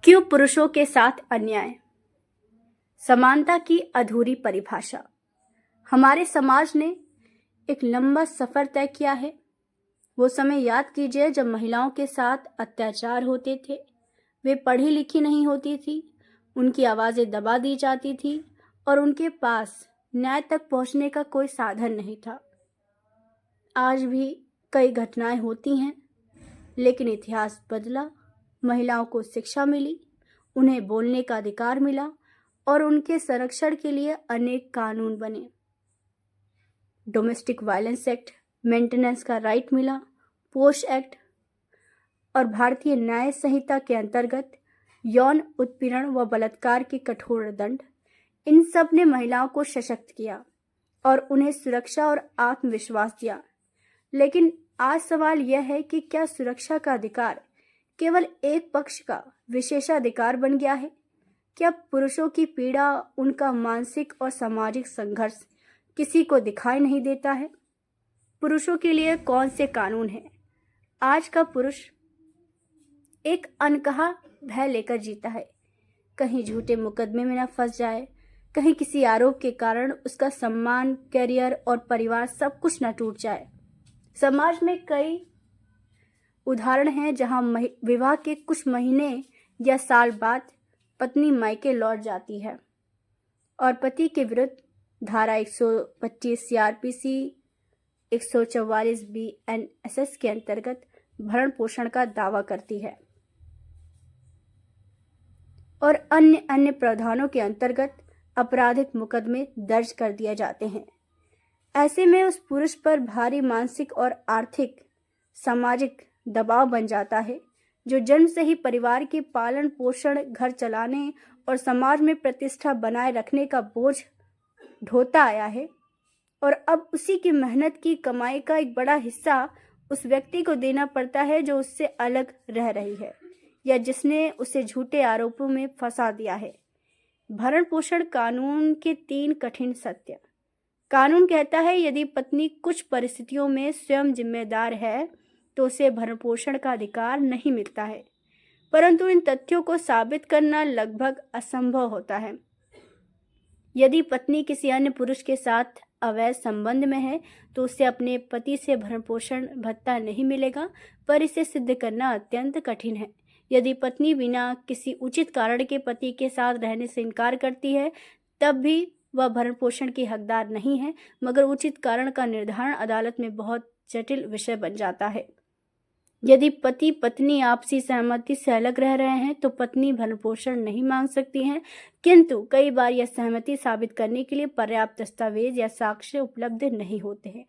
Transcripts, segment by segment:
क्यों पुरुषों के साथ अन्याय? समानता की अधूरी परिभाषा। हमारे समाज ने एक लंबा सफर तय किया है। वो समय याद कीजिए जब महिलाओं के साथ अत्याचार होते थे। वे पढ़ी लिखी नहीं होती थी, उनकी आवाज़ें दबा दी जाती थी और उनके पास न्याय तक पहुंचने का कोई साधन नहीं था। आज भी कई घटनाएं होती हैं, लेकिन इतिहास बदला। महिलाओं को शिक्षा मिली, उन्हें बोलने का अधिकार मिला और उनके संरक्षण के लिए अनेक कानून बने। डोमेस्टिक वायलेंस एक्ट, मेंटेनेंस का राइट मिला, पोक्सो एक्ट और भारतीय न्याय संहिता के अंतर्गत यौन उत्पीड़न व बलात्कार के कठोर दंड, इन सब ने महिलाओं को सशक्त किया और उन्हें सुरक्षा और आत्मविश्वास दिया। लेकिन आज सवाल यह है कि क्या सुरक्षा का अधिकार केवल एक पक्ष का विशेषाधिकार बन गया है? क्या पुरुषों की पीड़ा, उनका मानसिक और सामाजिक संघर्ष किसी को दिखाई नहीं देता है? पुरुषों के लिए कौन से कानून हैं? आज का पुरुष एक अनकहा भय लेकर जीता है। कहीं झूठे मुकदमे में न फंस जाए, कहीं किसी आरोप के कारण उसका सम्मान, करियर और परिवार सब कुछ न टूट जाए। समाज में कई उदाहरण हैं जहां विवाह के कुछ महीने या साल बाद पत्नी मायके लौट जाती है और पति के विरुद्ध धारा 125 सीआरपीसी, 144 बीएनएसएस के अंतर्गत भरण पोषण का दावा करती है और अन्य प्रावधानों के अंतर्गत आपराधिक मुकदमे दर्ज कर दिए जाते हैं। ऐसे में उस पुरुष पर भारी मानसिक और आर्थिक सामाजिक दबाव बन जाता है, जो जन्म से ही परिवार के पालन पोषण, घर चलाने और समाज में प्रतिष्ठा बनाए रखने का बोझ ढोता आया है और अब उसी की मेहनत की कमाई का एक बड़ा हिस्सा उस व्यक्ति को देना पड़ता है जो उससे अलग रह रही है या जिसने उसे झूठे आरोपों में फंसा दिया है। भरण पोषण कानून के 3 कठिन सत्य। कानून कहता है यदि पत्नी कुछ परिस्थितियों में स्वयं जिम्मेदार है तो उसे भरण पोषण का अधिकार नहीं मिलता है, परंतु इन तथ्यों को साबित करना लगभग असंभव होता है। यदि पत्नी किसी अन्य पुरुष के साथ अवैध संबंध में है तो उसे अपने पति से भरण पोषण भत्ता नहीं मिलेगा, पर इसे सिद्ध करना अत्यंत कठिन है। यदि पत्नी बिना किसी उचित कारण के पति के साथ रहने से इनकार करती है, तब भी वह भरण पोषण की हकदार नहीं है, मगर उचित कारण का निर्धारण अदालत में बहुत जटिल विषय बन जाता है। यदि पति पत्नी आपसी सहमति से अलग रह रहे हैं तो पत्नी भरण पोषण नहीं मांग सकती हैं, किंतु कई बार यह सहमति साबित करने के लिए पर्याप्त दस्तावेज या साक्ष्य उपलब्ध नहीं होते हैं।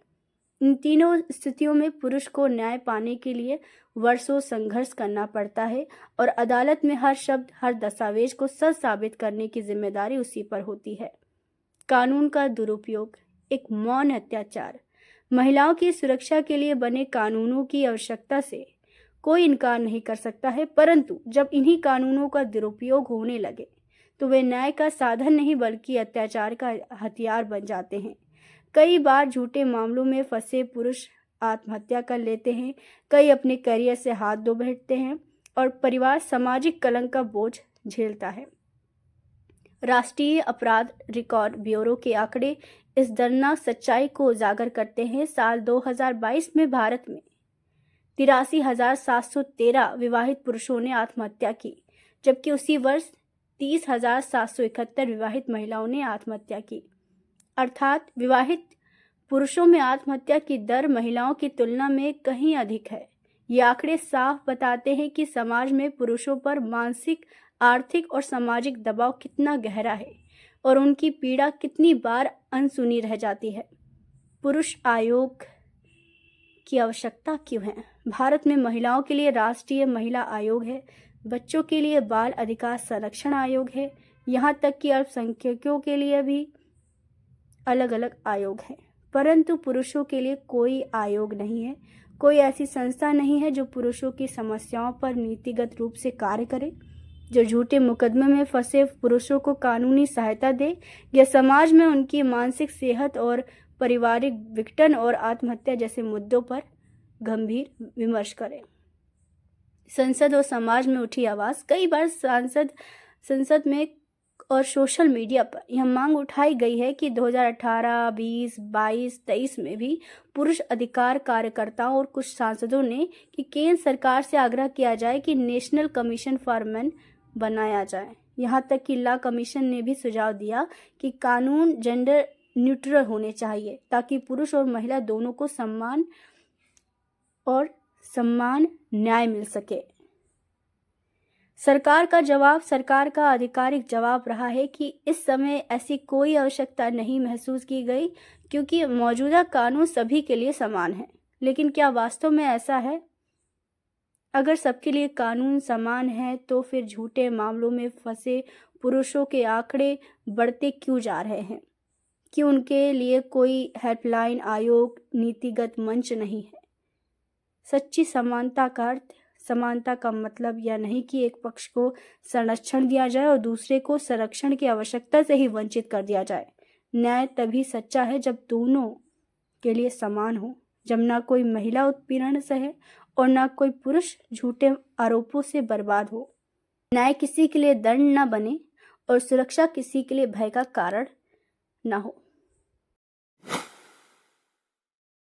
इन तीनों स्थितियों में पुरुष को न्याय पाने के लिए वर्षों संघर्ष करना पड़ता है और अदालत में हर शब्द, हर दस्तावेज को सच साबित करने की जिम्मेदारी उसी पर होती है। कानून का दुरुपयोग, एक मौन अत्याचार। महिलाओं की सुरक्षा के लिए बने कानूनों की आवश्यकता से कोई इनकार नहीं कर सकता है, परंतु जब इन्हीं कानूनों का दुरुपयोग होने लगे तो वे न्याय का साधन नहीं बल्कि अत्याचार का हथियार बन जाते हैं। कई बार झूठे मामलों में फंसे पुरुष आत्महत्या कर लेते हैं, कई अपने करियर से हाथ धो बैठते हैं और परिवार सामाजिक कलंक का बोझ झेलता है। राष्ट्रीय अपराध रिकॉर्ड ब्यूरो के आंकड़े इस दर्दनाक सच्चाई को उजागर करते हैं। साल 2022 में भारत में 83,713 विवाहित पुरुषों ने आत्महत्या की, जबकि उसी वर्ष 30,771 विवाहित महिलाओं ने आत्महत्या की। अर्थात विवाहित पुरुषों में आत्महत्या की दर महिलाओं की तुलना में कहीं अधिक है। ये आंकड़े साफ बताते हैं कि समाज में पुरुषों पर मानसिक, आर्थिक और सामाजिक दबाव कितना गहरा है और उनकी पीड़ा कितनी बार अनसुनी रह जाती है। पुरुष आयोग की आवश्यकता क्यों है? भारत में महिलाओं के लिए राष्ट्रीय महिला आयोग है, बच्चों के लिए बाल अधिकार संरक्षण आयोग है, यहाँ तक कि अल्पसंख्यकों के लिए भी अलग अलग आयोग हैं, परंतु पुरुषों के लिए कोई आयोग नहीं है। कोई ऐसी संस्था नहीं है जो पुरुषों की समस्याओं पर नीतिगत रूप से कार्य करे, जो झूठे मुकदमे में फंसे पुरुषों को कानूनी सहायता दे या समाज में उनकी मानसिक सेहत और पारिवारिक विघटन और आत्महत्या जैसे मुद्दों पर गंभीर विमर्श करे। संसद और समाज में उठी आवाज़। कई बार संसद में और सोशल मीडिया पर यह मांग उठाई गई है कि 2018, 20, 22, 23 में भी पुरुष अधिकार कार्यकर्ताओं और कुछ सांसदों ने कि केंद्र सरकार से आग्रह किया जाए कि नेशनल कमीशन फॉर मेन बनाया जाए। यहाँ तक कि लॉ कमीशन ने भी सुझाव दिया कि कानून जेंडर न्यूट्रल होने चाहिए ताकि पुरुष और महिला दोनों को समान न्याय मिल सके। सरकार का आधिकारिक जवाब रहा है कि इस समय ऐसी कोई आवश्यकता नहीं महसूस की गई क्योंकि मौजूदा कानून सभी के लिए समान है। लेकिन क्या वास्तव में ऐसा है? अगर सबके लिए कानून समान है तो फिर झूठे मामलों में फंसे पुरुषों के आंकड़े बढ़ते क्यों जा रहे हैं? कि उनके लिए कोई हेल्पलाइन, आयोग, नीतिगत मंच नहीं है? सच्ची समानता का मतलब यह नहीं कि एक पक्ष को संरक्षण दिया जाए और दूसरे को संरक्षण की आवश्यकता से ही वंचित कर दिया जाए। न्याय तभी सच्चा है जब दोनों के लिए समान हो, जब ना कोई महिला उत्पीड़न सहे और ना कोई पुरुष झूठे आरोपों से बर्बाद हो। न्याय किसी के लिए दंड न बने और सुरक्षा किसी के लिए भय का कारण न हो।